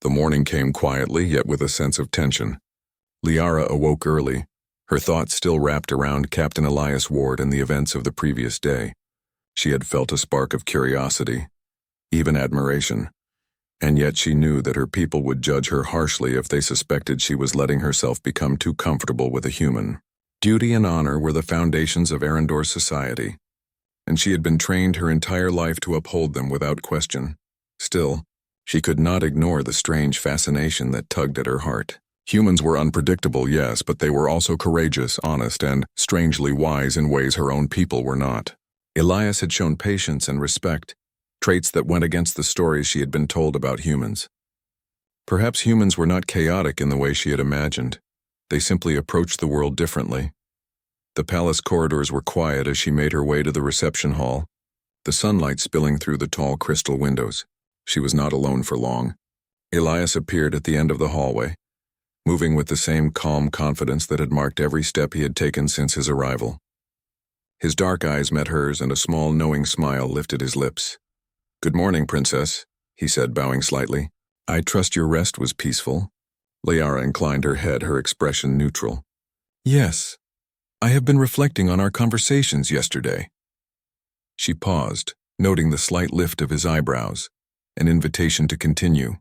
The morning came quietly, yet with a sense of tension. Liara awoke early, her thoughts still wrapped around Captain Elias Ward and the events of the previous day. She had felt a spark of curiosity, even admiration, and yet she knew that her people would judge her harshly if they suspected she was letting herself become too comfortable with a human. Duty and honor were the foundations of Arendor's society, and she had been trained her entire life to uphold them without question. Still, she could not ignore the strange fascination that tugged at her heart. Humans were unpredictable, yes, but they were also courageous, honest, and strangely wise in ways her own people were not. Elias had shown patience and respect, traits that went against the stories she had been told about humans. Perhaps humans were not chaotic in the way she had imagined. They simply approached the world differently. The palace corridors were quiet as she made her way to the reception hall, the sunlight spilling through the tall crystal windows. She was not alone for long. Elias appeared at the end of the hallway, moving with the same calm confidence that had marked every step he had taken since his arrival. His dark eyes met hers, and a small, knowing smile lifted his lips. "Good morning, Princess," he said, bowing slightly. "I trust your rest was peaceful." Liara inclined her head, her expression neutral. "Yes, I have been reflecting on our conversations yesterday." She paused, noting the slight lift of his eyebrows, an invitation to continue.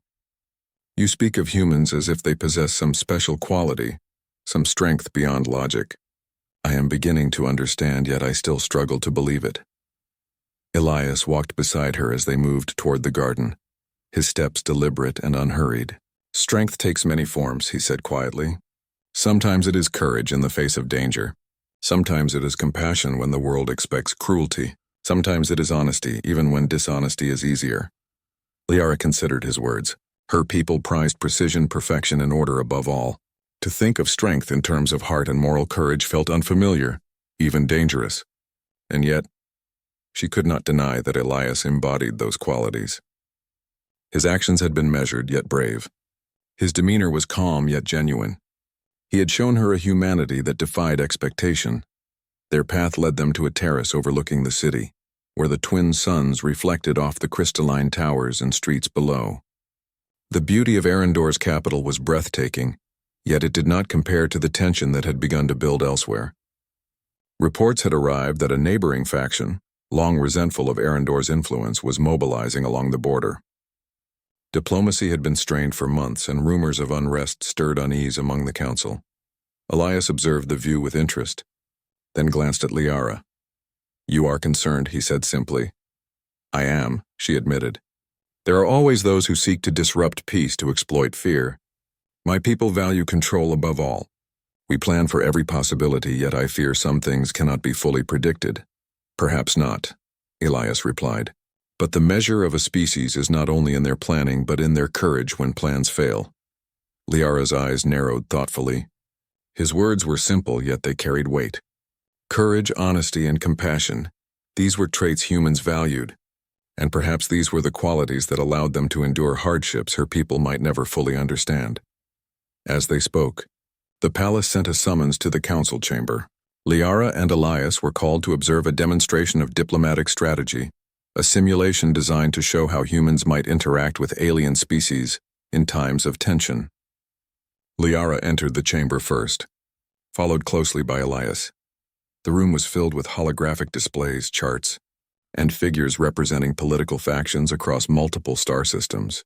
"You speak of humans as if they possess some special quality, some strength beyond logic. I am beginning to understand, yet I still struggle to believe it." Elias walked beside her as they moved toward the garden, his steps deliberate and unhurried. "Strength takes many forms," he said quietly. "Sometimes it is courage in the face of danger. Sometimes it is compassion when the world expects cruelty. Sometimes it is honesty, even when dishonesty is easier." Liara considered his words. Her people prized precision, perfection, and order above all. To think of strength in terms of heart and moral courage felt unfamiliar, even dangerous. And yet, she could not deny that Elias embodied those qualities. His actions had been measured, yet brave. His demeanor was calm, yet genuine. He had shown her a humanity that defied expectation. Their path led them to a terrace overlooking the city, where the twin suns reflected off the crystalline towers and streets below. The beauty of Arendor's capital was breathtaking, yet it did not compare to the tension that had begun to build elsewhere. Reports had arrived that a neighboring faction, long resentful of Arendor's influence, was mobilizing along the border. Diplomacy had been strained for months, and rumors of unrest stirred unease among the council. Elias observed the view with interest, then glanced at Liara. "You are concerned," he said simply. "I am," she admitted. "There are always those who seek to disrupt peace to exploit fear. My people value control above all. We plan for every possibility, yet I fear some things cannot be fully predicted." "Perhaps not," Elias replied. "But the measure of a species is not only in their planning but in their courage when plans fail." Liara's eyes narrowed thoughtfully. His words were simple, yet they carried weight. Courage, honesty, and compassion, these were traits humans valued, and perhaps these were the qualities that allowed them to endure hardships her people might never fully understand. As they spoke, the palace sent a summons to the council chamber. Liara and Elias were called to observe a demonstration of diplomatic strategy, a simulation designed to show how humans might interact with alien species in times of tension. Liara entered the chamber first, followed closely by Elias. The room was filled with holographic displays, charts, and figures representing political factions across multiple star systems.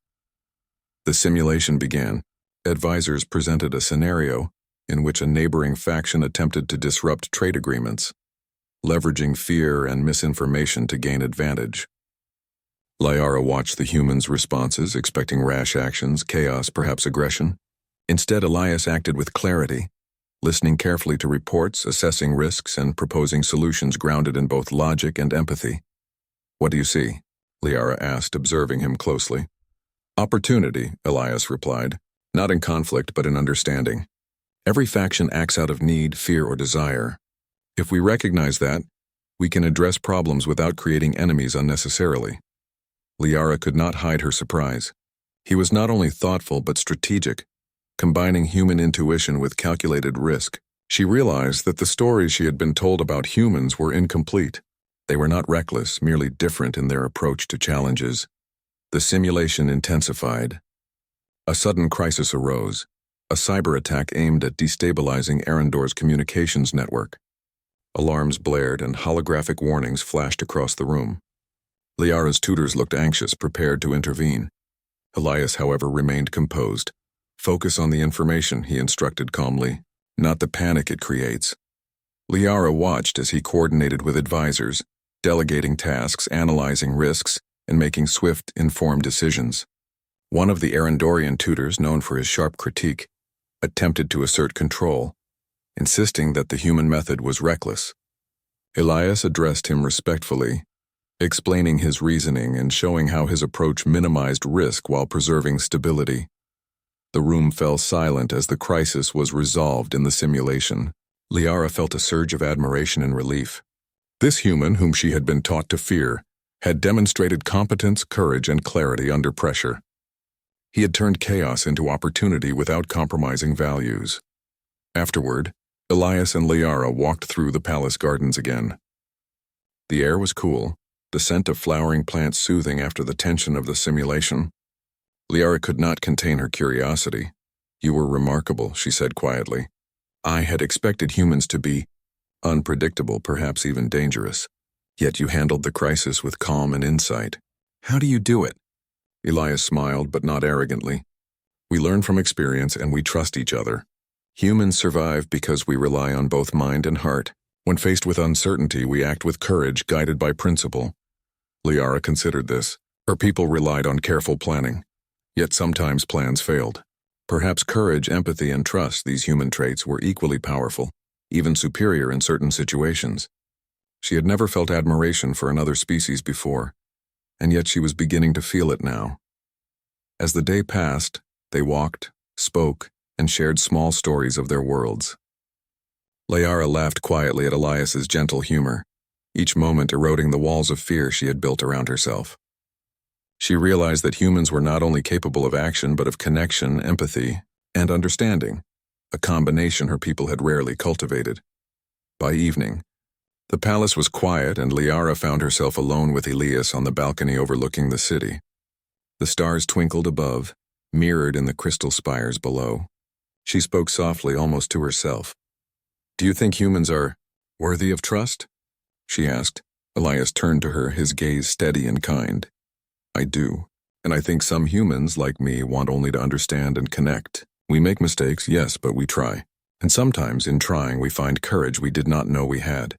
The simulation began. Advisors presented a scenario in which a neighboring faction attempted to disrupt trade agreements, leveraging fear and misinformation to gain advantage. Liara watched the humans' responses, expecting rash actions, chaos, perhaps aggression. Instead, Elias acted with clarity, listening carefully to reports, assessing risks, and proposing solutions grounded in both logic and empathy. "What do you see?" Liara asked, observing him closely. "Opportunity," Elias replied, "not in conflict but in understanding. Every faction acts out of need, fear, or desire. If we recognize that, we can address problems without creating enemies unnecessarily." Liara could not hide her surprise. He was not only thoughtful but strategic, combining human intuition with calculated risk. She realized that the stories she had been told about humans were incomplete. They were not reckless, merely different in their approach to challenges. The simulation intensified. A sudden crisis arose, a cyber attack aimed at destabilizing Arendor's communications network. Alarms blared and holographic warnings flashed across the room. Liara's tutors looked anxious, prepared to intervene. Elias, however, remained composed. Focus on the information, he instructed calmly, not the panic it creates. Liara watched as he coordinated with advisors, delegating tasks, analyzing risks, and making swift, informed decisions. One of the Arendorian tutors, known for his sharp critique, attempted to assert control, insisting that the human method was reckless. Elias addressed him respectfully, explaining his reasoning and showing how his approach minimized risk while preserving stability. The room fell silent as the crisis was resolved in the simulation. Liara felt a surge of admiration and relief. This human, whom she had been taught to fear, had demonstrated competence, courage, and clarity under pressure. He had turned chaos into opportunity without compromising values. Afterward, Elias and Liara walked through the palace gardens again. The air was cool, the scent of flowering plants soothing after the tension of the simulation. Liara could not contain her curiosity. "You were remarkable," she said quietly. "I had expected humans to be unpredictable, perhaps even dangerous. Yet you handled the crisis with calm and insight. How do you do it?" Elias smiled, but not arrogantly. "We learn from experience and we trust each other. Humans survive because we rely on both mind and heart. When faced with uncertainty, we act with courage, guided by principle." Liara considered this. Her people relied on careful planning. Yet sometimes plans failed. Perhaps courage, empathy, and trust, these human traits, were equally powerful, even superior in certain situations. She had never felt admiration for another species before, and yet she was beginning to feel it now. As the day passed, they walked, spoke, and shared small stories of their worlds. Liara laughed quietly at Elias's gentle humor, each moment eroding the walls of fear she had built around herself. She realized that humans were not only capable of action but of connection, empathy, and understanding, a combination her people had rarely cultivated. By evening, the palace was quiet and Liara found herself alone with Elias on the balcony overlooking the city. The stars twinkled above, mirrored in the crystal spires below. She spoke softly, almost to herself. "Do you think humans are worthy of trust?" she asked. Elias turned to her, his gaze steady and kind. "I do, and I think some humans, like me, want only to understand and connect. We make mistakes, yes, but we try. And sometimes, in trying, we find courage we did not know we had."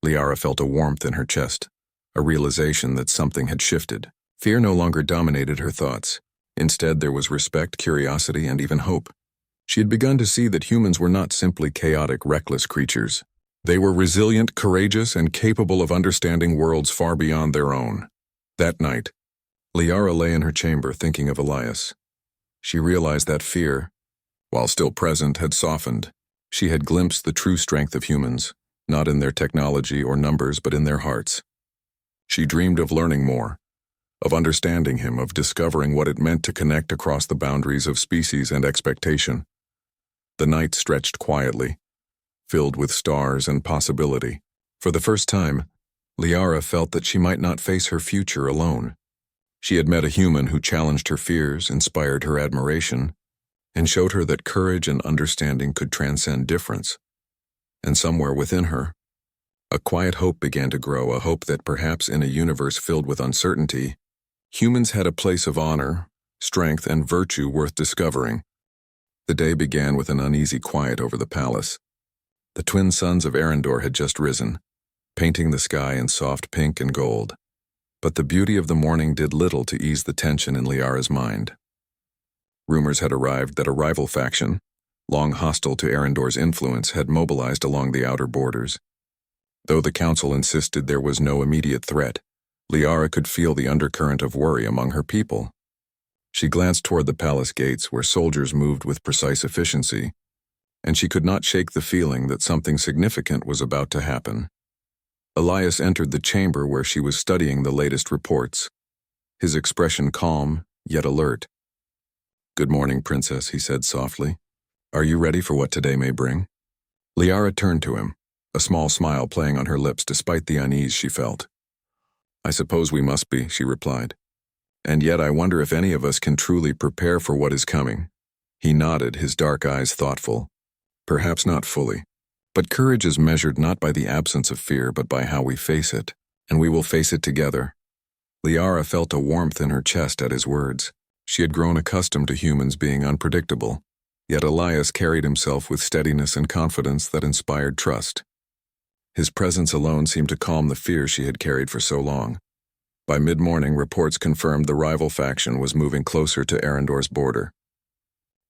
Liara felt a warmth in her chest, a realization that something had shifted. Fear no longer dominated her thoughts. Instead, there was respect, curiosity, and even hope. She had begun to see that humans were not simply chaotic, reckless creatures. They were resilient, courageous, and capable of understanding worlds far beyond their own. That night, Liara lay in her chamber thinking of Elias. She realized that fear, while still present, had softened. She had glimpsed the true strength of humans, not in their technology or numbers, but in their hearts. She dreamed of learning more, of understanding him, of discovering what it meant to connect across the boundaries of species and expectation. The night stretched quietly, filled with stars and possibility. For the first time, Liara felt that she might not face her future alone. She had met a human who challenged her fears, inspired her admiration, and showed her that courage and understanding could transcend difference. And somewhere within her, a quiet hope began to grow, a hope that perhaps in a universe filled with uncertainty, humans had a place of honor, strength, and virtue worth discovering. The day began with an uneasy quiet over the palace. The twin suns of Arendor had just risen, painting the sky in soft pink and gold. But the beauty of the morning did little to ease the tension in Liara's mind. Rumors had arrived that a rival faction, long hostile to Arendor's influence, had mobilized along the outer borders. Though the council insisted there was no immediate threat, Liara could feel the undercurrent of worry among her people. She glanced toward the palace gates where soldiers moved with precise efficiency, and she could not shake the feeling that something significant was about to happen. Elias entered the chamber where she was studying the latest reports, his expression calm, yet alert. "Good morning, Princess," he said softly. "Are you ready for what today may bring?" Liara turned to him, a small smile playing on her lips despite the unease she felt. "I suppose we must be," she replied. And yet I wonder if any of us can truly prepare for what is coming." He nodded, his dark eyes thoughtful. "Perhaps not fully. But courage is measured not by the absence of fear, but by how we face it. And we will face it together." Liara felt a warmth in her chest at his words. She had grown accustomed to humans being unpredictable, yet Elias carried himself with steadiness and confidence that inspired trust. His presence alone seemed to calm the fear she had carried for so long. By mid-morning, reports confirmed the rival faction was moving closer to Arendor's border.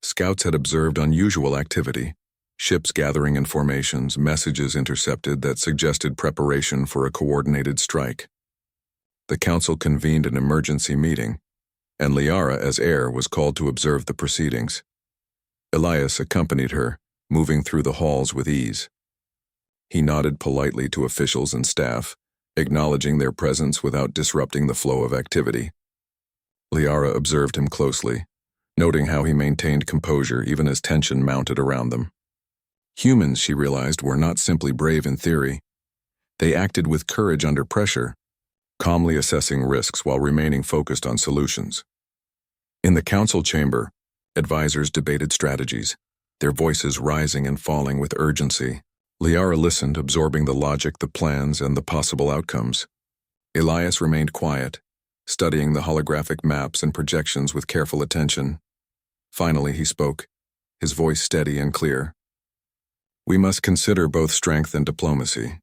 Scouts had observed unusual activity, ships gathering in formations, messages intercepted that suggested preparation for a coordinated strike. The council convened an emergency meeting, and Liara, as heir, was called to observe the proceedings. Elias accompanied her, moving through the halls with ease. He nodded politely to officials and staff, acknowledging their presence without disrupting the flow of activity. Liara observed him closely, noting how he maintained composure even as tension mounted around them. Humans, she realized, were not simply brave in theory. They acted with courage under pressure, calmly assessing risks while remaining focused on solutions. In the council chamber, advisors debated strategies, their voices rising and falling with urgency. Liara listened, absorbing the logic, the plans, and the possible outcomes. Elias remained quiet, studying the holographic maps and projections with careful attention. Finally, he spoke, his voice steady and clear. "We must consider both strength and diplomacy.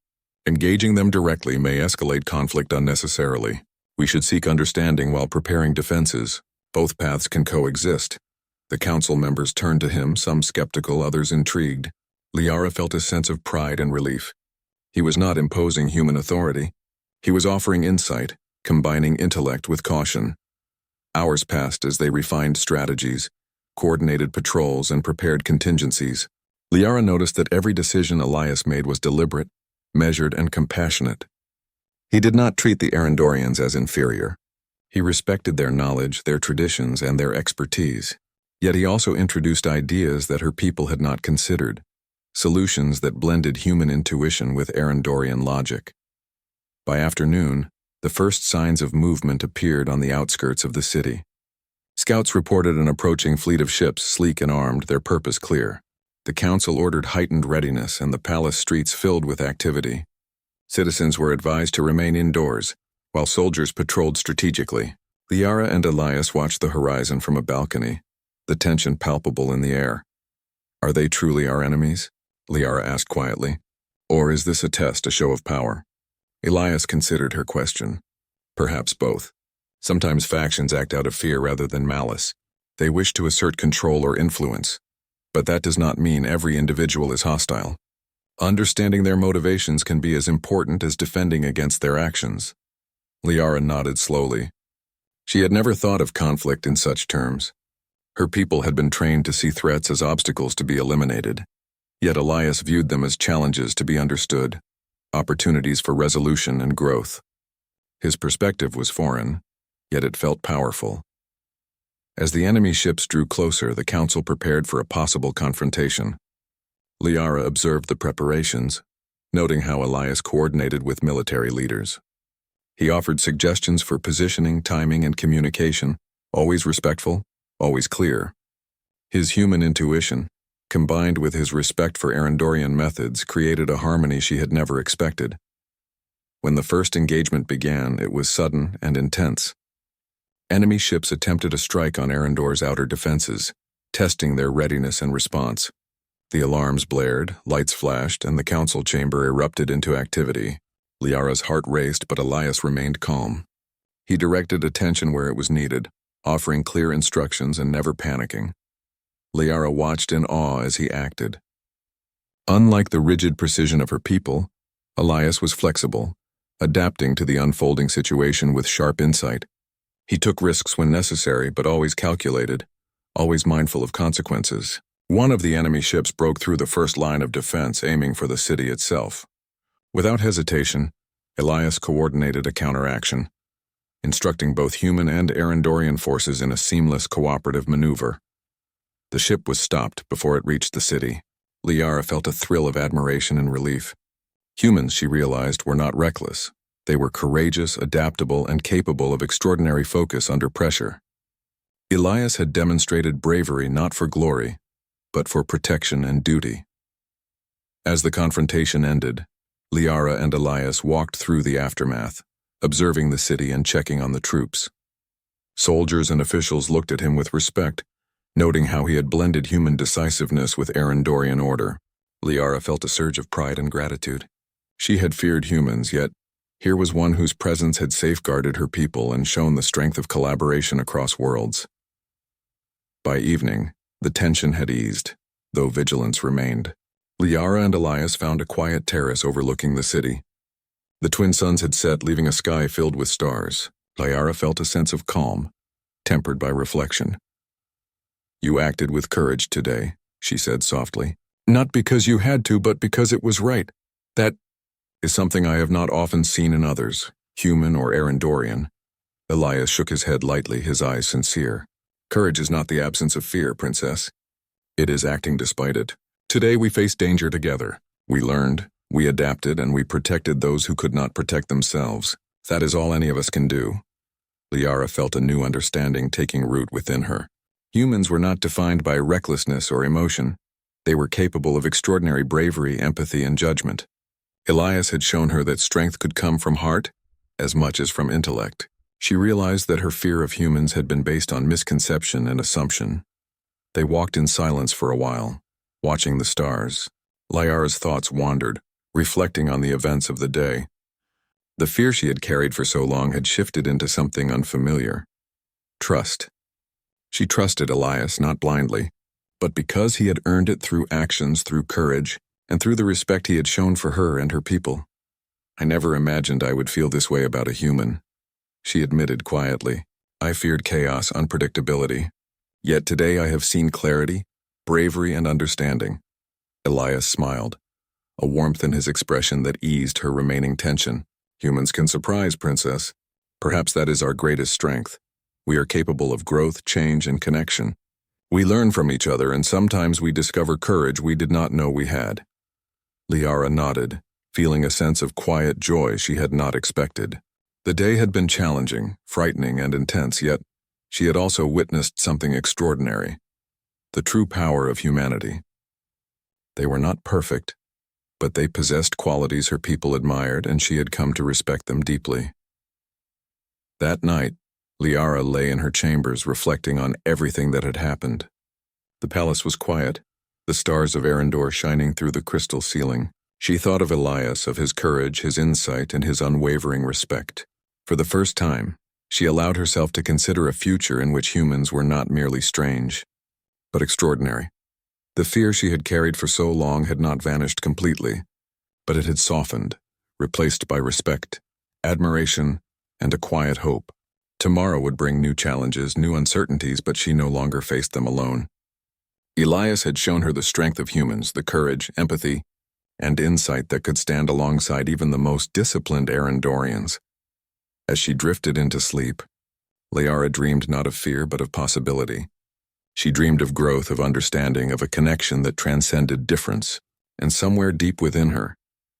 Engaging them directly may escalate conflict unnecessarily. We should seek understanding while preparing defenses. Both paths can coexist." The council members turned to him, some skeptical, others intrigued. Liara felt a sense of pride and relief. He was not imposing human authority. He was offering insight, combining intellect with caution. Hours passed as they refined strategies, coordinated patrols, and prepared contingencies. Liara noticed that every decision Elias made was deliberate, measured, and compassionate. He did not treat the Arendorians as inferior. He respected their knowledge, their traditions, and their expertise. Yet he also introduced ideas that her people had not considered, solutions that blended human intuition with Arendorian logic. By afternoon, the first signs of movement appeared on the outskirts of the city. Scouts reported an approaching fleet of ships, sleek and armed, their purpose clear. The council ordered heightened readiness, and the palace streets filled with activity. Citizens were advised to remain indoors, while soldiers patrolled strategically. Liara and Elias watched the horizon from a balcony, the tension palpable in the air. "Are they truly our enemies?" Liara asked quietly. "Or is this a test, a show of power?" Elias considered her question. "Perhaps both. Sometimes factions act out of fear rather than malice. They wish to assert control or influence. But that does not mean every individual is hostile. Understanding their motivations can be as important as defending against their actions." Liara nodded slowly. She had never thought of conflict in such terms. Her people had been trained to see threats as obstacles to be eliminated. Yet Elias viewed them as challenges to be understood, opportunities for resolution and growth. His perspective was foreign, yet it felt powerful. As the enemy ships drew closer, the council prepared for a possible confrontation. Liara observed the preparations, noting how Elias coordinated with military leaders. He offered suggestions for positioning, timing, and communication, always respectful, always clear. His human intuition, combined with his respect for Arendorian methods, created a harmony she had never expected. When the first engagement began, it was sudden and intense. Enemy ships attempted a strike on Arendor's outer defenses, testing their readiness and response. The alarms blared, lights flashed, and the council chamber erupted into activity. Liara's heart raced, but Elias remained calm. He directed attention where it was needed, offering clear instructions and never panicking. Liara watched in awe as he acted. Unlike the rigid precision of her people, Elias was flexible, adapting to the unfolding situation with sharp insight. He took risks when necessary, but always calculated, always mindful of consequences. One of the enemy ships broke through the first line of defense, aiming for the city itself. Without hesitation, Elias coordinated a counteraction, instructing both human and Arendorian forces in a seamless cooperative maneuver. The ship was stopped before it reached the city. Liara felt a thrill of admiration and relief. Humans, she realized, were not reckless. They were courageous, adaptable, and capable of extraordinary focus under pressure. Elias had demonstrated bravery not for glory, but for protection and duty. As the confrontation ended, Liara and Elias walked through the aftermath, observing the city and checking on the troops. Soldiers and officials looked at him with respect, noting how he had blended human decisiveness with Arendorian order. Liara felt a surge of pride and gratitude. She had feared humans, yet here was one whose presence had safeguarded her people and shown the strength of collaboration across worlds. By evening, the tension had eased, though vigilance remained. Liara and Elias found a quiet terrace overlooking the city. The twin suns had set, leaving a sky filled with stars. Liara felt a sense of calm, tempered by reflection. "You acted with courage today," she said softly. "Not because you had to, but because it was right. That is something I have not often seen in others, human or Arendorian." Elias shook his head lightly, his eyes sincere. "Courage is not the absence of fear, Princess. It is acting despite it. Today we faced danger together. We learned, we adapted, and we protected those who could not protect themselves. That is all any of us can do." Liara felt a new understanding taking root within her. Humans were not defined by recklessness or emotion. They were capable of extraordinary bravery, empathy, and judgment. Elias had shown her that strength could come from heart as much as from intellect. She realized that her fear of humans had been based on misconception and assumption. They walked in silence for a while, watching the stars. Liara's thoughts wandered, reflecting on the events of the day. The fear she had carried for so long had shifted into something unfamiliar. Trust. She trusted Elias not blindly, but because he had earned it through actions, through courage, and through the respect he had shown for her and her people. "I never imagined I would feel this way about a human," she admitted quietly. "I feared chaos, unpredictability. Yet today I have seen clarity, bravery, and understanding." Elias smiled, a warmth in his expression that eased her remaining tension. "Humans can surprise, Princess. Perhaps that is our greatest strength. We are capable of growth, change, and connection. We learn from each other, and sometimes we discover courage we did not know we had." Liara nodded, feeling a sense of quiet joy she had not expected. The day had been challenging, frightening, and intense, yet she had also witnessed something extraordinary: the true power of humanity. They were not perfect, but they possessed qualities her people admired, and she had come to respect them deeply. That night, Liara lay in her chambers reflecting on everything that had happened. The palace was quiet, the stars of Arendor shining through the crystal ceiling. She thought of Elias, of his courage, his insight, and his unwavering respect. For the first time, she allowed herself to consider a future in which humans were not merely strange, but extraordinary. The fear she had carried for so long had not vanished completely, but it had softened, replaced by respect, admiration, and a quiet hope. Tomorrow would bring new challenges, new uncertainties, but she no longer faced them alone. Elias had shown her the strength of humans, the courage, empathy, and insight that could stand alongside even the most disciplined Arendorians. As she drifted into sleep, Liara dreamed not of fear but of possibility. She dreamed of growth, of understanding, of a connection that transcended difference, and somewhere deep within her,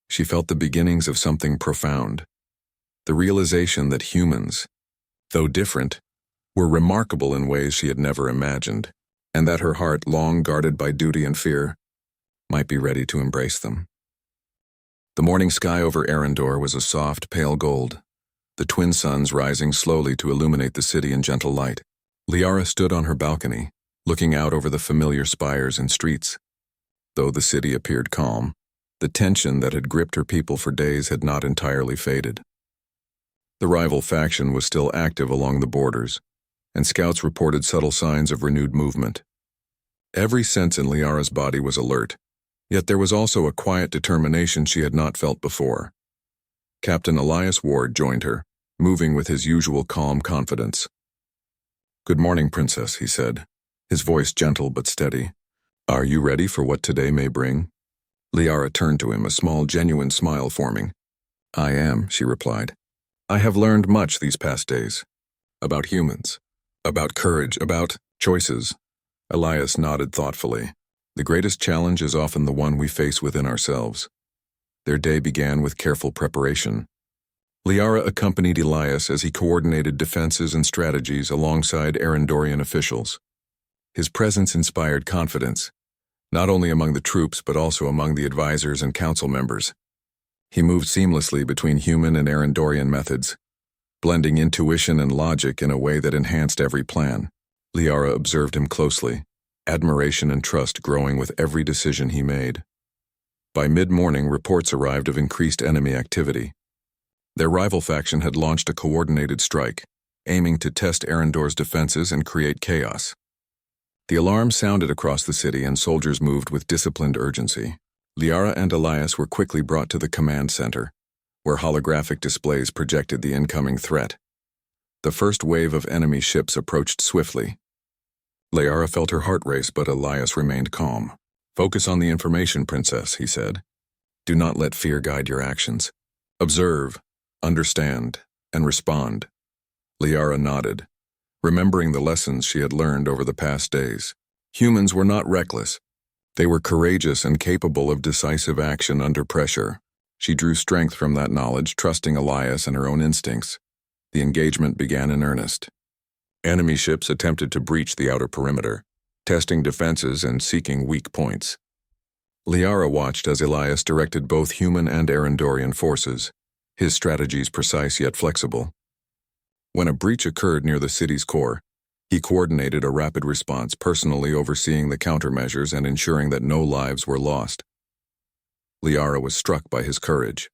she felt the beginnings of something profound. The realization that humans, though different, were remarkable in ways she had never imagined, and that her heart, long guarded by duty and fear, might be ready to embrace them. The morning sky over Arendor was a soft, pale gold, the twin suns rising slowly to illuminate the city in gentle light. Liara stood on her balcony, looking out over the familiar spires and streets. Though the city appeared calm, the tension that had gripped her people for days had not entirely faded. The rival faction was still active along the borders, and scouts reported subtle signs of renewed movement. Every sense in Liara's body was alert, yet there was also a quiet determination she had not felt before. Captain Elias Ward joined her, moving with his usual calm confidence. "Good morning, Princess," he said, his voice gentle but steady. "Are you ready for what today may bring?" Liara turned to him, a small, genuine smile forming. "I am," she replied. "I have learned much these past days. About humans, about courage, about choices." Elias nodded thoughtfully. "The greatest challenge is often the one we face within ourselves." Their day began with careful preparation. Liara accompanied Elias as he coordinated defenses and strategies alongside Arendorian officials. His presence inspired confidence, not only among the troops but also among the advisors and council members. He moved seamlessly between human and Arendorian methods, blending intuition and logic in a way that enhanced every plan. Liara observed him closely, admiration and trust growing with every decision he made. By mid-morning, reports arrived of increased enemy activity. Their rival faction had launched a coordinated strike, aiming to test Arendor's defenses and create chaos. The alarm sounded across the city and soldiers moved with disciplined urgency. Liara and Elias were quickly brought to the command center, where holographic displays projected the incoming threat. The first wave of enemy ships approached swiftly. Liara felt her heart race, but Elias remained calm. "Focus on the information, Princess," he said. "Do not let fear guide your actions. Observe, understand, and respond." Liara nodded, remembering the lessons she had learned over the past days. Humans were not reckless. They were courageous and capable of decisive action under pressure. She drew strength from that knowledge, trusting Elias and her own instincts. The engagement began in earnest. Enemy ships attempted to breach the outer perimeter, testing defenses and seeking weak points. Liara watched as Elias directed both human and Arendorian forces, his strategies precise yet flexible. When a breach occurred near the city's core, he coordinated a rapid response, personally overseeing the countermeasures and ensuring that no lives were lost. Liara was struck by his courage.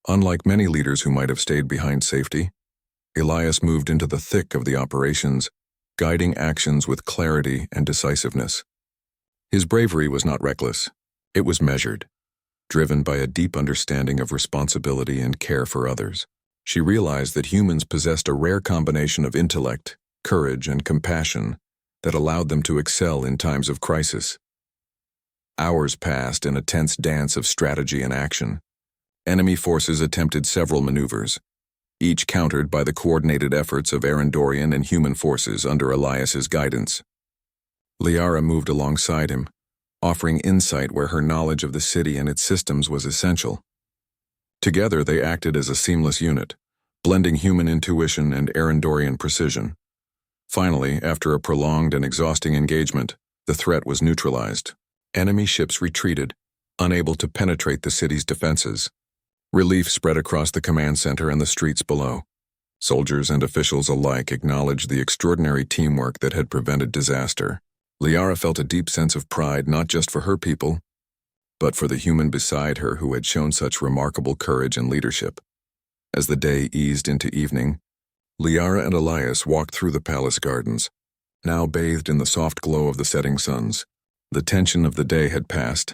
Unlike many leaders who might have stayed behind safety, Elias moved into the thick of the operations, guiding actions with clarity and decisiveness. His bravery was not reckless. It was measured, driven by a deep understanding of responsibility and care for others. She realized that humans possessed a rare combination of intellect, courage, and compassion that allowed them to excel in times of crisis. Hours passed in a tense dance of strategy and action. Enemy forces attempted several maneuvers, each countered by the coordinated efforts of Arendorian and human forces under Elias's guidance. Liara moved alongside him, offering insight where her knowledge of the city and its systems was essential. Together they acted as a seamless unit, blending human intuition and Arendorian precision. Finally, after a prolonged and exhausting engagement, the threat was neutralized. Enemy ships retreated, unable to penetrate the city's defenses. Relief spread across the command center and the streets below. Soldiers and officials alike acknowledged the extraordinary teamwork that had prevented disaster. Liara felt a deep sense of pride not just for her people, but for the human beside her who had shown such remarkable courage and leadership. As the day eased into evening, Liara and Elias walked through the palace gardens, now bathed in the soft glow of the setting suns. The tension of the day had passed,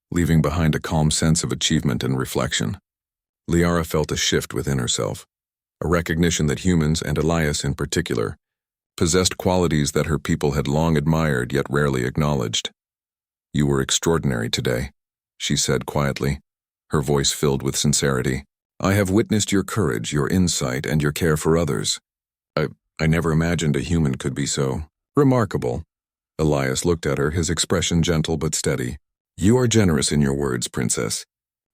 leaving behind a calm sense of achievement and reflection. Liara felt a shift within herself, a recognition that humans, and Elias in particular, possessed qualities that her people had long admired yet rarely acknowledged. "You were extraordinary today," she said quietly, her voice filled with sincerity. "I have witnessed your courage, your insight, and your care for others. I never imagined a human could be so remarkable." Elias looked at her, his expression gentle but steady. "You are generous in your words, Princess.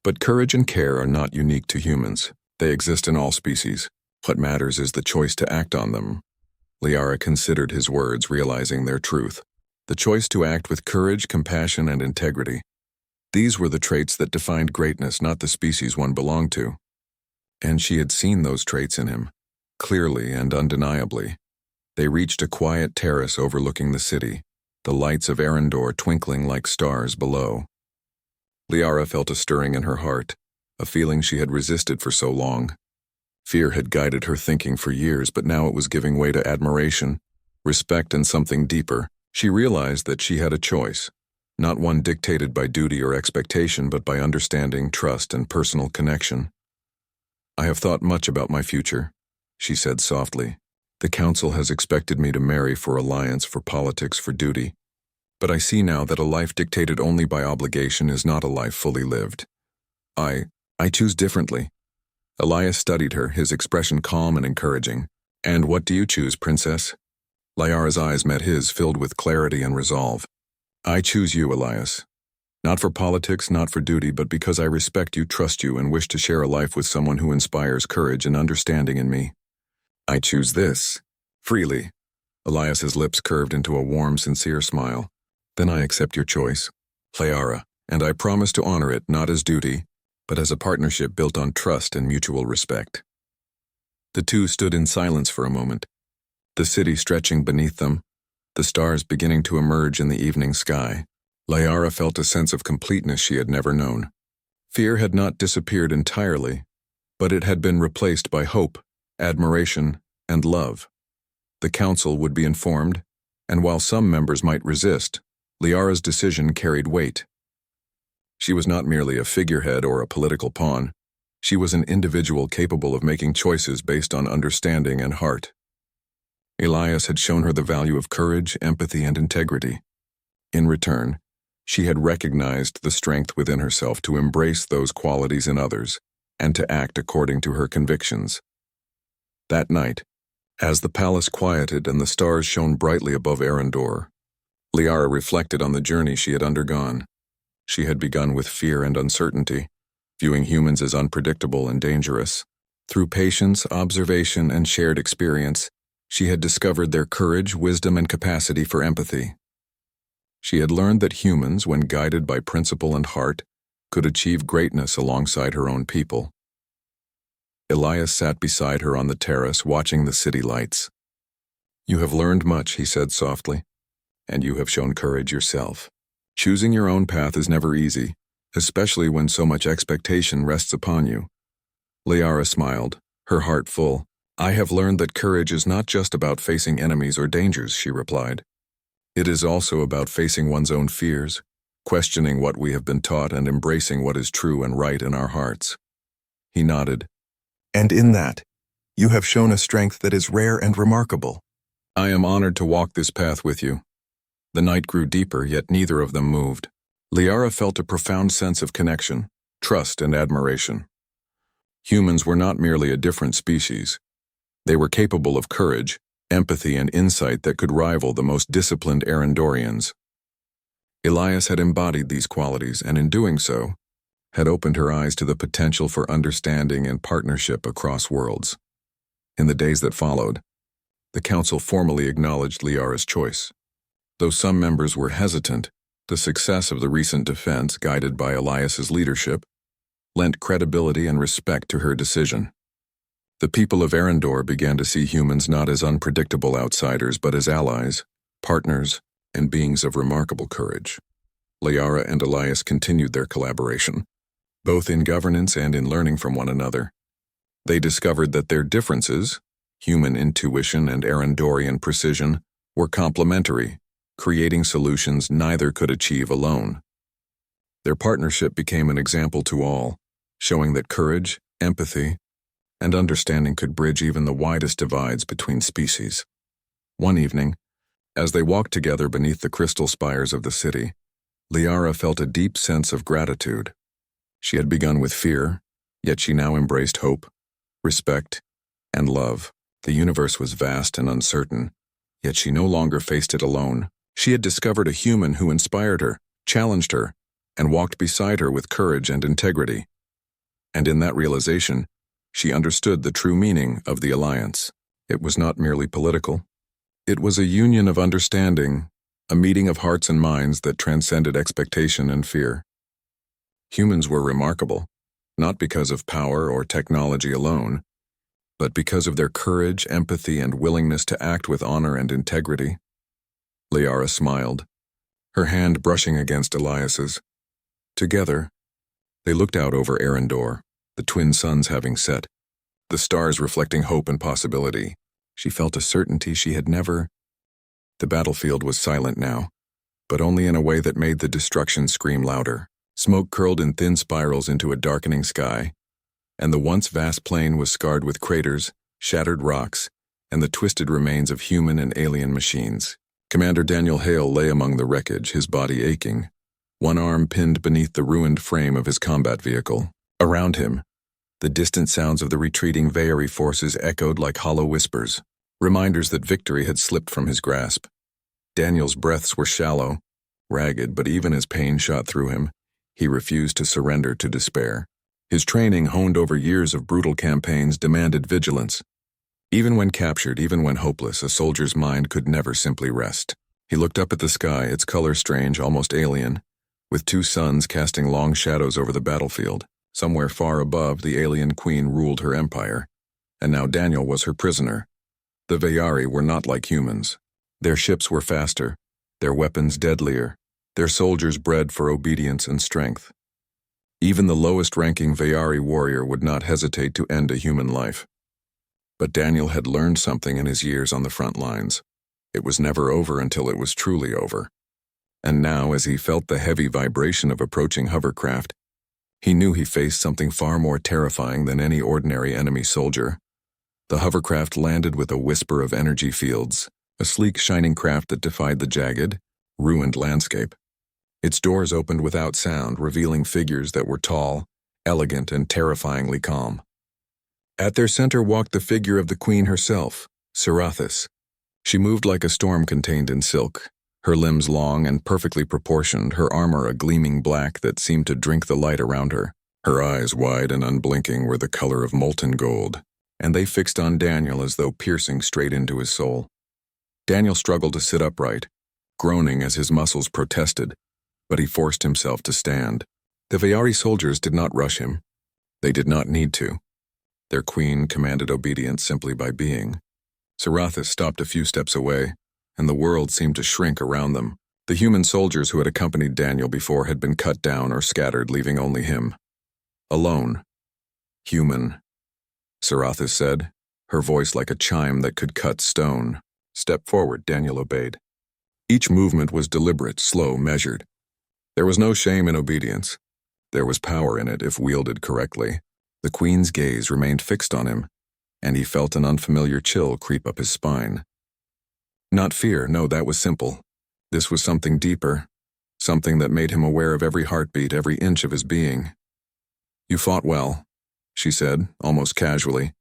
But courage and care are not unique to humans. They exist in all species. What matters is the choice to act on them." Liara considered his words, realizing their truth. The choice to act with courage, compassion, and integrity. These were the traits that defined greatness, not the species one belonged to. And she had seen those traits in him, clearly and undeniably. They reached a quiet terrace overlooking the city, the lights of Arendor twinkling like stars below. Liara felt a stirring in her heart, a feeling she had resisted for so long. Fear had guided her thinking for years, but now it was giving way to admiration, respect, and something deeper. She realized that she had a choice, not one dictated by duty or expectation, but by understanding, trust, and personal connection. "I have thought much about my future," she said softly. "The council has expected me to marry for alliance, for politics, for duty. But I see now that a life dictated only by obligation is not a life fully lived. I choose differently." Elias studied her, his expression calm and encouraging. "And what do you choose, Princess?" Liara's eyes met his, filled with clarity and resolve. "I choose you, Elias. Not for politics, not for duty, but because I respect you, trust you, and wish to share a life with someone who inspires courage and understanding in me. I choose this. Freely. Elias's lips curved into a warm, sincere smile. Then I accept your choice, Liara, and I promise to honor it not as duty, but as a partnership built on trust and mutual respect. The two stood in silence for a moment, the city stretching beneath them, the stars beginning to emerge in the evening sky. Liara felt a sense of completeness she had never known. Fear had not disappeared entirely, but it had been replaced by hope, admiration, and love. The council would be informed, and while some members might resist, Liara's decision carried weight. She was not merely a figurehead or a political pawn. She was an individual capable of making choices based on understanding and heart. Elias had shown her the value of courage, empathy, and integrity. In return, she had recognized the strength within herself to embrace those qualities in others and to act according to her convictions. That night, as the palace quieted and the stars shone brightly above Arendor, Liara reflected on the journey she had undergone. She had begun with fear and uncertainty, viewing humans as unpredictable and dangerous. Through patience, observation, and shared experience, she had discovered their courage, wisdom, and capacity for empathy. She had learned that humans, when guided by principle and heart, could achieve greatness alongside her own people. Elias sat beside her on the terrace, watching the city lights. "You have learned much," he said softly, "and you have shown courage yourself. Choosing your own path is never easy, especially when so much expectation rests upon you." Liara smiled, her heart full. "I have learned that courage is not just about facing enemies or dangers," she replied. "It is also about facing one's own fears, questioning what we have been taught, and embracing what is true and right in our hearts." He nodded. "And in that, you have shown a strength that is rare and remarkable. I am honored to walk this path with you." The night grew deeper, yet neither of them moved. Liara felt a profound sense of connection, trust, and admiration. Humans were not merely a different species. They were capable of courage, empathy, and insight that could rival the most disciplined Arendorians. Elias had embodied these qualities, and in doing so, had opened her eyes to the potential for understanding and partnership across worlds. In the days that followed, the council formally acknowledged Liara's choice. Though some members were hesitant, the success of the recent defense, guided by Elias's leadership, lent credibility and respect to her decision. The people of Arendor began to see humans not as unpredictable outsiders, but as allies, partners, and beings of remarkable courage. Liara and Elias continued their collaboration, both in governance and in learning from one another. They discovered that their differences, human intuition and Arendorian precision, were complementary, creating solutions neither could achieve alone. Their partnership became an example to all, showing that courage, empathy, and understanding could bridge even the widest divides between species. One evening, as they walked together beneath the crystal spires of the city, Liara felt a deep sense of gratitude. She had begun with fear, yet she now embraced hope, respect, and love. The universe was vast and uncertain, yet she no longer faced it alone. She had discovered a human who inspired her, challenged her, and walked beside her with courage and integrity. And in that realization, she understood the true meaning of the alliance. It was not merely political. It was a union of understanding, a meeting of hearts and minds that transcended expectation and fear. Humans were remarkable, not because of power or technology alone, but because of their courage, empathy, and willingness to act with honor and integrity. Liara smiled, her hand brushing against Elias's. Together, they looked out over Arendor, the twin suns having set, the stars reflecting hope and possibility. She felt a certainty she had never. The battlefield was silent now, but only in a way that made the destruction scream louder. Smoke curled in thin spirals into a darkening sky, and the once vast plain was scarred with craters, shattered rocks, and the twisted remains of human and alien machines. Commander Daniel Hale lay among the wreckage, his body aching, one arm pinned beneath the ruined frame of his combat vehicle. Around him, the distant sounds of the retreating Veiri forces echoed like hollow whispers, reminders that victory had slipped from his grasp. Daniel's breaths were shallow, ragged, but even as pain shot through him, he refused to surrender to despair. His training, honed over years of brutal campaigns, demanded vigilance. Even when captured, even when hopeless, a soldier's mind could never simply rest. He looked up at the sky, its color strange, almost alien, with two suns casting long shadows over the battlefield. Somewhere far above, the alien queen ruled her empire, and now Daniel was her prisoner. The Veyari were not like humans. Their ships were faster, their weapons deadlier, their soldiers bred for obedience and strength. Even the lowest-ranking Veyari warrior would not hesitate to end a human life. But Daniel had learned something in his years on the front lines. It was never over until it was truly over. And now, as he felt the heavy vibration of approaching hovercraft, he knew he faced something far more terrifying than any ordinary enemy soldier. The hovercraft landed with a whisper of energy fields, a sleek, shining craft that defied the jagged, ruined landscape. Its doors opened without sound, revealing figures that were tall, elegant, and terrifyingly calm. At their center walked the figure of the queen herself, Sarathis. She moved like a storm contained in silk, her limbs long and perfectly proportioned, her armor a gleaming black that seemed to drink the light around her. Her eyes, wide and unblinking, were the color of molten gold, and they fixed on Daniel as though piercing straight into his soul. Daniel struggled to sit upright, groaning as his muscles protested, but he forced himself to stand. The Veyari soldiers did not rush him. They did not need to. Their queen commanded obedience simply by being. Sarathis stopped a few steps away, and the world seemed to shrink around them. The human soldiers who had accompanied Daniel before had been cut down or scattered, leaving only him. Alone. Human. Sarathis said, her voice like a chime that could cut stone. Step forward, Daniel obeyed. Each movement was deliberate, slow, measured. There was no shame in obedience. There was power in it if wielded correctly. The queen's gaze remained fixed on him, and he felt an unfamiliar chill creep up his spine. Not fear, no, that was simple. This was something deeper, something that made him aware of every heartbeat, every inch of his being. You fought well, she said, almost casually,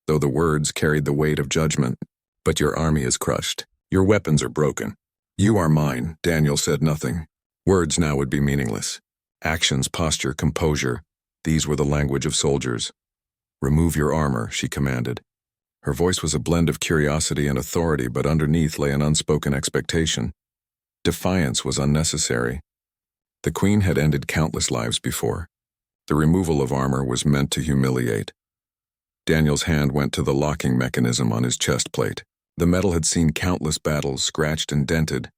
though the words carried the weight of judgment. But your army is crushed. Your weapons are broken. You are mine, Daniel said nothing. Words now would be meaningless. Actions, posture, composure, these were the language of soldiers. Remove your armor, she commanded. Her voice was a blend of curiosity and authority, but underneath lay an unspoken expectation. Defiance was unnecessary. The queen had ended countless lives before. The removal of armor was meant to humiliate. Daniel's hand went to the locking mechanism on his chest plate. The metal had seen countless battles, scratched and dented,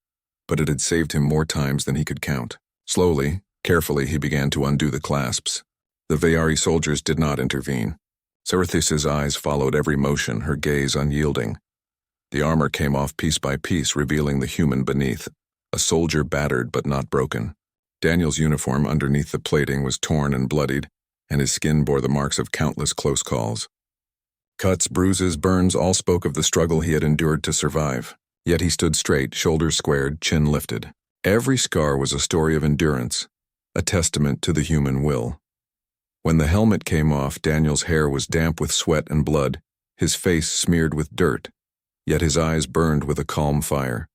but it had saved him more times than he could count. Slowly, carefully, he began to undo the clasps. The Veyari soldiers did not intervene. Sarathis's eyes followed every motion, her gaze unyielding. The armor came off piece by piece, revealing the human beneath, a soldier battered but not broken. Daniel's uniform underneath the plating was torn and bloodied, and his skin bore the marks of countless close calls. Cuts, bruises, burns all spoke of the struggle he had endured to survive. Yet he stood straight, shoulders squared, chin lifted. Every scar was a story of endurance, a testament to the human will. When the helmet came off, Daniel's hair was damp with sweat and blood, his face smeared with dirt, yet his eyes burned with a calm fire.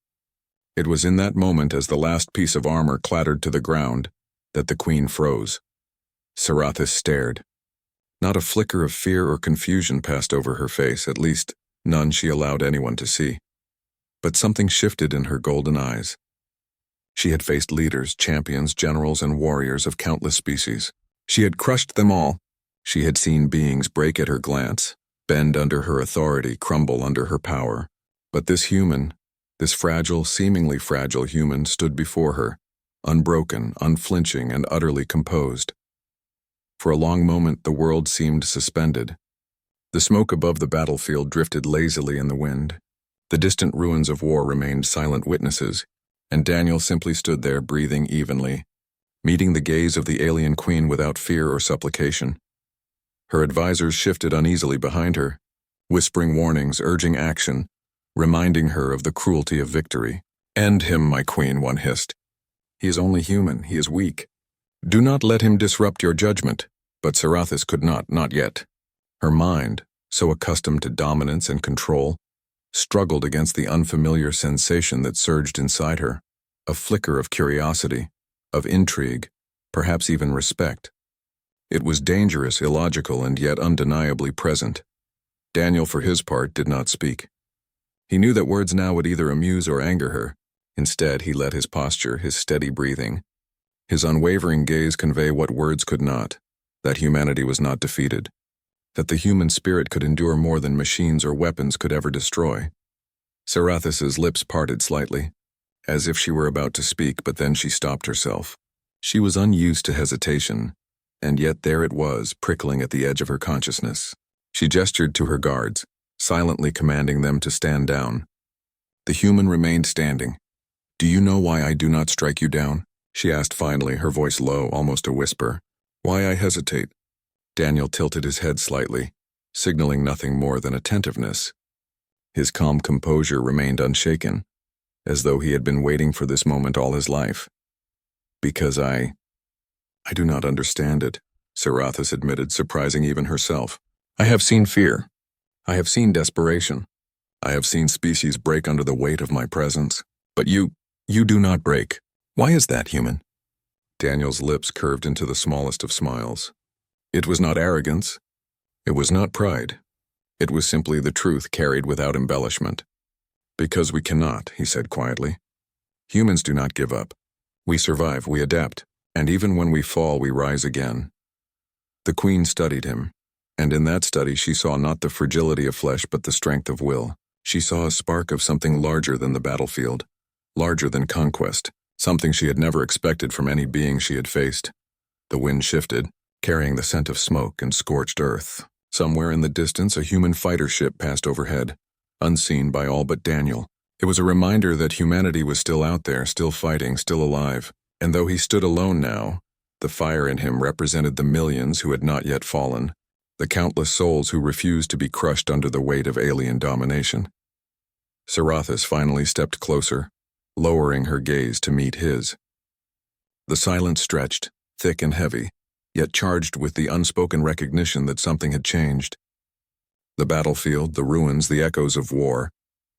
It was in that moment, as the last piece of armor clattered to the ground, that the queen froze. Sarathis stared. Not a flicker of fear or confusion passed over her face, at least none she allowed anyone to see. But something shifted in her golden eyes. She had faced leaders, champions, generals, and warriors of countless species. She had crushed them all. She had seen beings break at her glance, bend under her authority, crumble under her power. But this human, this fragile, seemingly fragile human, stood before her, unbroken, unflinching, and utterly composed. For a long moment, the world seemed suspended. The smoke above the battlefield drifted lazily in the wind. The distant ruins of war remained silent witnesses, and Daniel simply stood there, breathing evenly, meeting the gaze of the alien queen without fear or supplication. Her advisors shifted uneasily behind her, whispering warnings, urging action, reminding her of the cruelty of victory. End him, my queen, one hissed. He is only human, he is weak. Do not let him disrupt your judgment. But Sarathis could not yet. Her mind, so accustomed to dominance and control, struggled against the unfamiliar sensation that surged inside her. a flicker of curiosity, of intrigue, perhaps even respect. It was dangerous, illogical, and yet undeniably present. Daniel, for his part, did not speak. He knew that words now would either amuse or anger her. Instead, he let his posture, his steady breathing, his unwavering gaze convey what words could not, that humanity was not defeated, that the human spirit could endure more than machines or weapons could ever destroy. Sarathas's lips parted slightly, as if she were about to speak, but then she stopped herself. She was unused to hesitation, and yet there it was, prickling at the edge of her consciousness. She gestured to her guards, silently commanding them to stand down. The human remained standing. "Do you know why I do not strike you down?" she asked finally, her voice low, almost a whisper. "Why I hesitate?" Daniel tilted his head slightly, signaling nothing more than attentiveness. His calm composure remained unshaken, as though he had been waiting for this moment all his life. "Because I do not understand it," Sarathas admitted, surprising even herself. "I have seen fear. I have seen desperation. I have seen species break under the weight of my presence. But you do not break. Why is that, human?" Daniel's lips curved into the smallest of smiles. It was not arrogance. It was not pride. It was simply the truth carried without embellishment. "Because we cannot," he said quietly. "Humans do not give up. We survive, we adapt, and even when we fall, we rise again." The Queen studied him, and in that study she saw not the fragility of flesh but the strength of will. She saw a spark of something larger than the battlefield, larger than conquest, something she had never expected from any being she had faced. The wind shifted, carrying the scent of smoke and scorched earth. Somewhere in the distance, a human fighter ship passed overhead, unseen by all but Daniel. It was a reminder that humanity was still out there, still fighting, still alive. And though he stood alone now, the fire in him represented the millions who had not yet fallen, the countless souls who refused to be crushed under the weight of alien domination. Sarathas finally stepped closer, lowering her gaze to meet his. The silence stretched, thick and heavy, yet charged with the unspoken recognition that something had changed. The battlefield, the ruins, the echoes of war,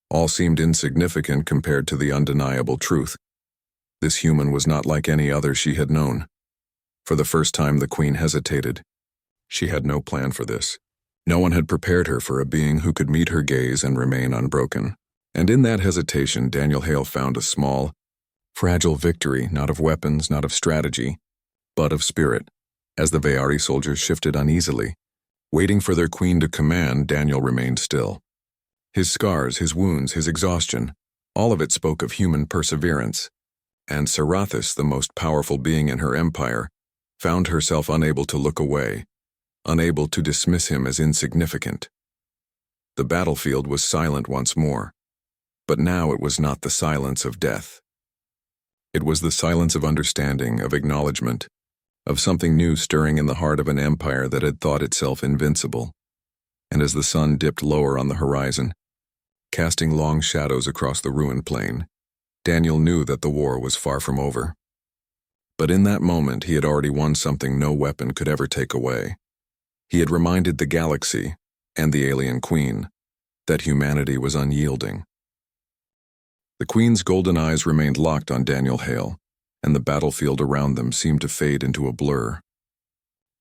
all seemed insignificant compared to the undeniable truth. This human was not like any other she had known. For the first time, the Queen hesitated. She had no plan for this. No one had prepared her for a being who could meet her gaze and remain unbroken. And in that hesitation, Daniel Hale found a small, fragile victory, not of weapons, not of strategy, but of spirit. As the Veyari soldiers shifted uneasily, waiting for their Queen to command, Daniel remained still. His scars, his wounds, his exhaustion, all of it spoke of human perseverance. And Sarathas, the most powerful being in her empire, found herself unable to look away, unable to dismiss him as insignificant. The battlefield was silent once more, but now it was not the silence of death. It was the silence of understanding, of acknowledgement, of something new stirring in the heart of an empire that had thought itself invincible. And as the sun dipped lower on the horizon, casting long shadows across the ruined plain, Daniel knew that the war was far from over. But in that moment, he had already won something no weapon could ever take away. He had reminded the galaxy, and the alien Queen, that humanity was unyielding. The Queen's golden eyes remained locked on Daniel Hale, and the battlefield around them seemed to fade into a blur.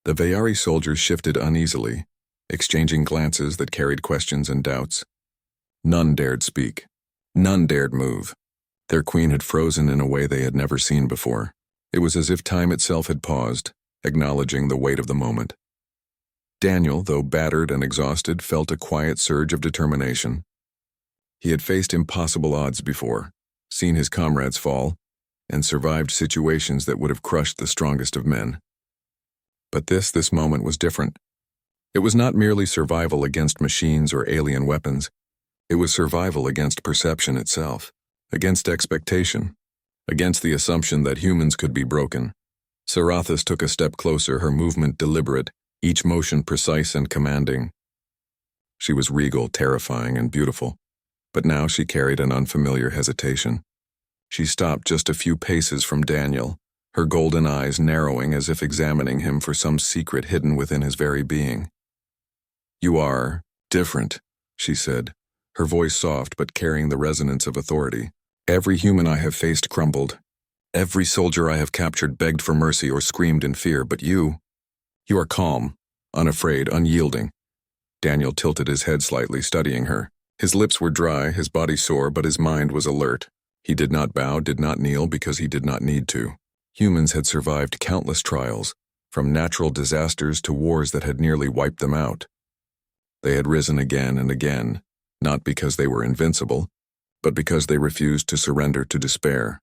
The Veyari soldiers shifted uneasily, exchanging glances that carried questions and doubts. None dared speak. None dared move. Their Queen had frozen in a way they had never seen before. It was as if time itself had paused, acknowledging the weight of the moment. Daniel, though battered and exhausted, felt a quiet surge of determination. He had faced impossible odds before, seen his comrades fall, and survived situations that would have crushed the strongest of men. But this moment was different. It was not merely survival against machines or alien weapons. It was survival against perception itself, against expectation, against the assumption that humans could be broken. Sarathas took a step closer, her movement deliberate, each motion precise and commanding. She was regal, terrifying, and beautiful, but now she carried an unfamiliar hesitation. She stopped just a few paces from Daniel, her golden eyes narrowing as if examining him for some secret hidden within his very being. "You are different," she said, her voice soft but carrying the resonance of authority. Every human I have faced crumbled. Every soldier I have captured begged for mercy or screamed in fear, but you are calm, unafraid, unyielding. Daniel tilted his head slightly, studying her. His lips were dry, his body sore, but his mind was alert. He did not bow, did not kneel, because he did not need to. Humans had survived countless trials, from natural disasters to wars that had nearly wiped them out. They had risen again and again, not because they were invincible, but because they refused to surrender to despair.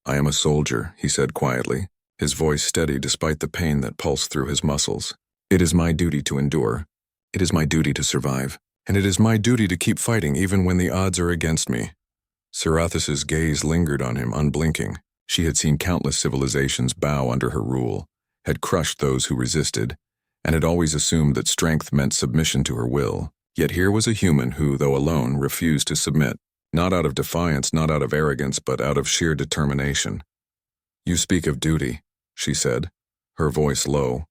"I am a soldier," he said quietly, his voice steady despite the pain that pulsed through his muscles. "It is my duty to endure. It is my duty to survive. And it is my duty to keep fighting even when the odds are against me." Sarathas's gaze lingered on him, unblinking. She had seen countless civilizations bow under her rule, had crushed those who resisted, and had always assumed that strength meant submission to her will. Yet here was a human who, though alone, refused to submit, not out of defiance, not out of arrogance, but out of sheer determination. "You speak of duty," she said, her voice low,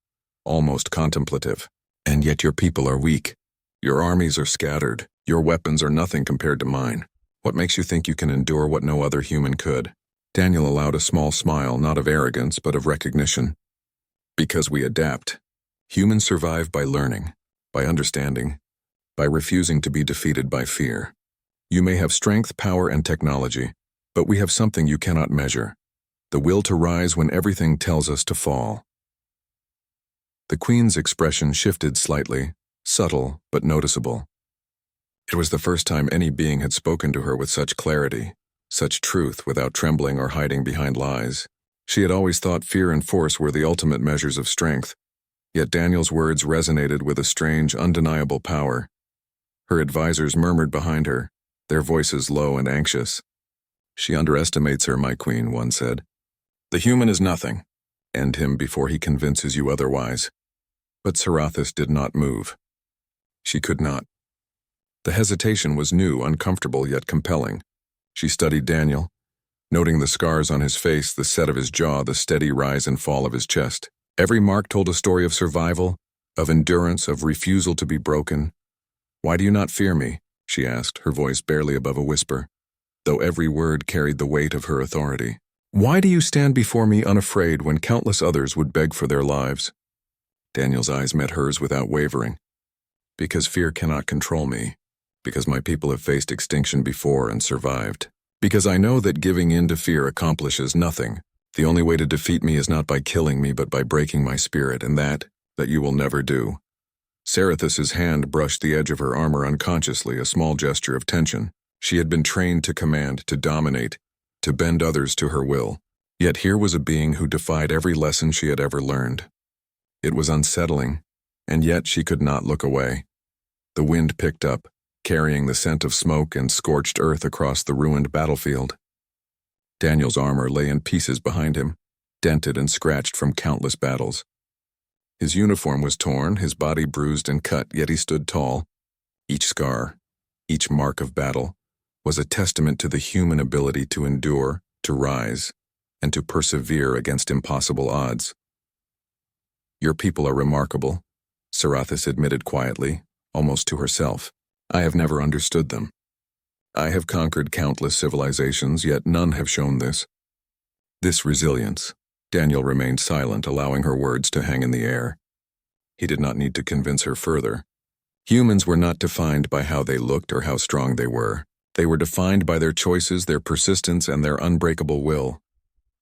almost contemplative. "And yet your people are weak. Your armies are scattered. Your weapons are nothing compared to mine. What makes you think you can endure what no other human could?" Daniel allowed a small smile, not of arrogance, but of recognition. "Because we adapt. Humans survive by learning, by understanding, by refusing to be defeated by fear. You may have strength, power, and technology, but we have something you cannot measure: the will to rise when everything tells us to fall." The Queen's expression shifted slightly, subtle but noticeable. It was the first time any being had spoken to her with such clarity, such truth without trembling or hiding behind lies. She had always thought fear and force were the ultimate measures of strength, yet Daniel's words resonated with a strange, undeniable power. Her advisors murmured behind her, their voices low and anxious. "She underestimates her, my queen," one said. "The human is nothing. End him before he convinces you otherwise." But Sarathas did not move. She could not. The hesitation was new, uncomfortable, yet compelling. She studied Daniel, noting the scars on his face, the set of his jaw, the steady rise and fall of his chest. Every mark told a story of survival, of endurance, of refusal to be broken. "Why do you not fear me?" she asked, her voice barely above a whisper, though every word carried the weight of her authority. "Why do you stand before me unafraid when countless others would beg for their lives?" Daniel's eyes met hers without wavering. "Because fear cannot control me. Because my people have faced extinction before and survived. Because I know that giving in to fear accomplishes nothing. The only way to defeat me is not by killing me, but by breaking my spirit, and that you will never do." Sarathas's hand brushed the edge of her armor unconsciously, a small gesture of tension. She had been trained to command, to dominate, to bend others to her will. Yet here was a being who defied every lesson she had ever learned. It was unsettling, and yet she could not look away. The wind picked up, carrying the scent of smoke and scorched earth across the ruined battlefield. Daniel's armor lay in pieces behind him, dented and scratched from countless battles. His uniform was torn, his body bruised and cut, yet he stood tall. Each scar, each mark of battle, was a testament to the human ability to endure, to rise, and to persevere against impossible odds. "Your people are remarkable," Sarathas admitted quietly, almost to herself. "I have never understood them. I have conquered countless civilizations, yet none have shown this. This resilience." Daniel remained silent, allowing her words to hang in the air. He did not need to convince her further. Humans were not defined by how they looked or how strong they were. They were defined by their choices, their persistence, and their unbreakable will.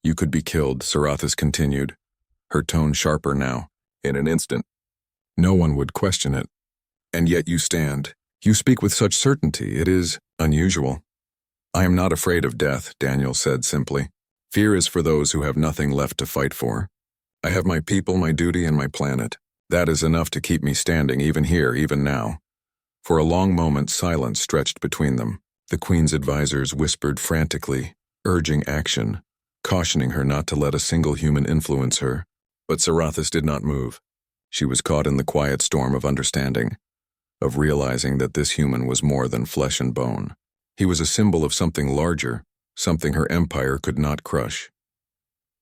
"You could be killed," Sarathas continued, her tone sharper now, "in an instant. No one would question it. And yet you stand. You speak with such certainty. It is unusual." "I am not afraid of death," Daniel said simply. "Fear is for those who have nothing left to fight for. I have my people, my duty, and my planet. That is enough to keep me standing, even here, even now." For a long moment, silence stretched between them. The Queen's advisors whispered frantically, urging action, cautioning her not to let a single human influence her. But Sarathas did not move. She was caught in the quiet storm of understanding, of realizing that this human was more than flesh and bone. He was a symbol of something larger, something her empire could not crush.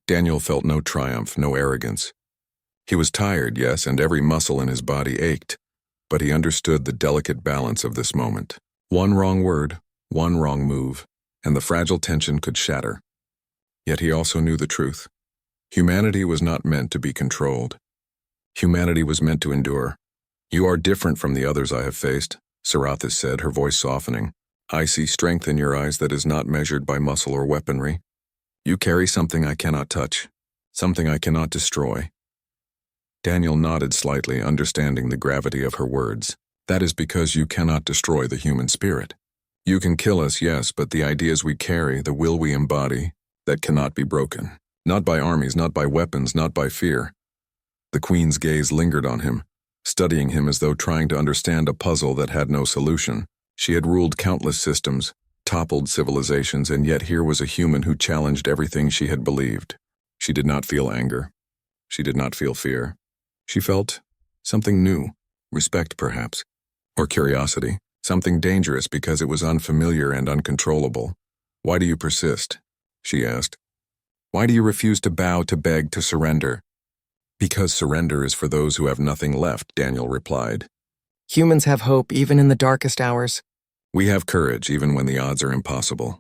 Daniel felt no triumph, no arrogance. He was tired, yes, and every muscle in his body ached, but he understood the delicate balance of this moment. One wrong word, one wrong move, and the fragile tension could shatter. Yet he also knew the truth. Humanity was not meant to be controlled. Humanity was meant to endure. "You are different from the others I have faced," Sarathis said, her voice softening. "I see strength in your eyes that is not measured by muscle or weaponry. You carry something I cannot touch, something I cannot destroy." Daniel nodded slightly, understanding the gravity of her words. "That is because you cannot destroy the human spirit. You can kill us, yes, but the ideas we carry, the will we embody, that cannot be broken. Not by armies, not by weapons, not by fear." The Queen's gaze lingered on him, studying him as though trying to understand a puzzle that had no solution. She had ruled countless systems, toppled civilizations, and yet here was a human who challenged everything she had believed. She did not feel anger. She did not feel fear. She felt something new, respect perhaps, or curiosity, something dangerous because it was unfamiliar and uncontrollable. "Why do you persist?" she asked. "Why do you refuse to bow, to beg, to surrender?" "Because surrender is for those who have nothing left," Daniel replied. Humans have hope even in the darkest hours. "We have courage even when the odds are impossible.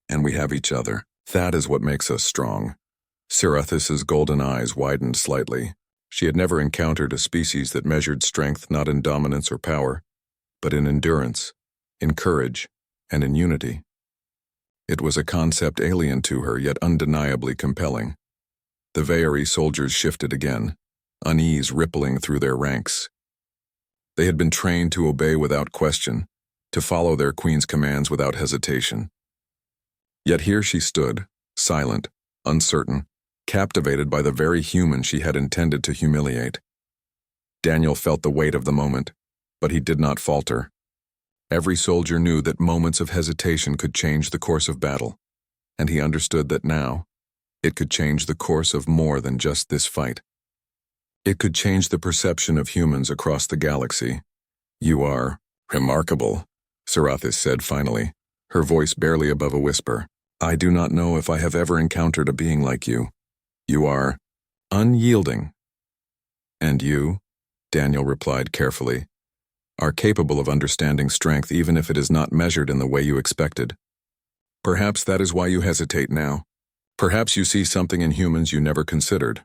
And we have each other. That is what makes us strong." Sarathis's golden eyes widened slightly. She had never encountered a species that measured strength not in dominance or power, but in endurance, in courage, and in unity. It was a concept alien to her, yet undeniably compelling. The Veeri soldiers shifted again, unease rippling through their ranks. They had been trained to obey without question, to follow their queen's commands without hesitation. Yet here she stood, silent, uncertain, captivated by the very human she had intended to humiliate. Daniel felt the weight of the moment, but he did not falter. Every soldier knew that moments of hesitation could change the course of battle, and he understood that now, it could change the course of more than just this fight. It could change the perception of humans across the galaxy. "You are remarkable," Sarathis said finally, her voice barely above a whisper. "I do not know if I have ever encountered a being like you. You are unyielding." "And you," Daniel replied carefully, "are capable of understanding strength even if it is not measured in the way you expected. Perhaps that is why you hesitate now. Perhaps you see something in humans you never considered."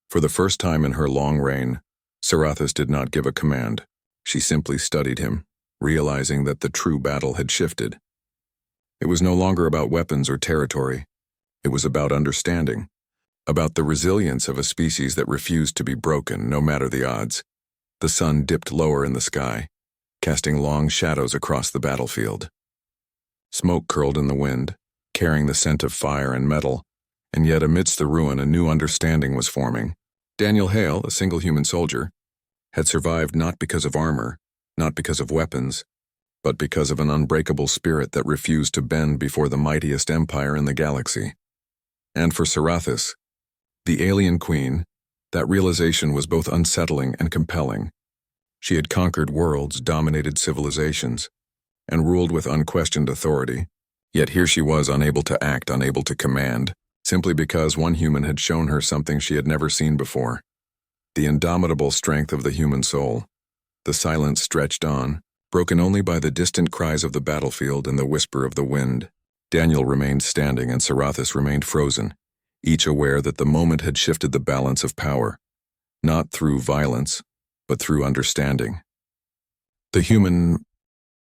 For the first time in her long reign, Sarathis did not give a command. She simply studied him, realizing that the true battle had shifted. It was no longer about weapons or territory. It was about understanding, about the resilience of a species that refused to be broken no matter the odds. The sun dipped lower in the sky, casting long shadows across the battlefield. Smoke curled in the wind, carrying the scent of fire and metal, and yet amidst the ruin a new understanding was forming. Daniel Hale, a single human soldier, had survived not because of armor, not because of weapons, but because of an unbreakable spirit that refused to bend before the mightiest empire in the galaxy. And for Sarathis, the alien queen, that realization was both unsettling and compelling. She had conquered worlds, dominated civilizations, and ruled with unquestioned authority. Yet here she was, unable to act, unable to command, simply because one human had shown her something she had never seen before. The indomitable strength of the human soul. The silence stretched on, broken only by the distant cries of the battlefield and the whisper of the wind. Daniel remained standing and Sarathis remained frozen, each aware that the moment had shifted the balance of power, not through violence, but through understanding. The human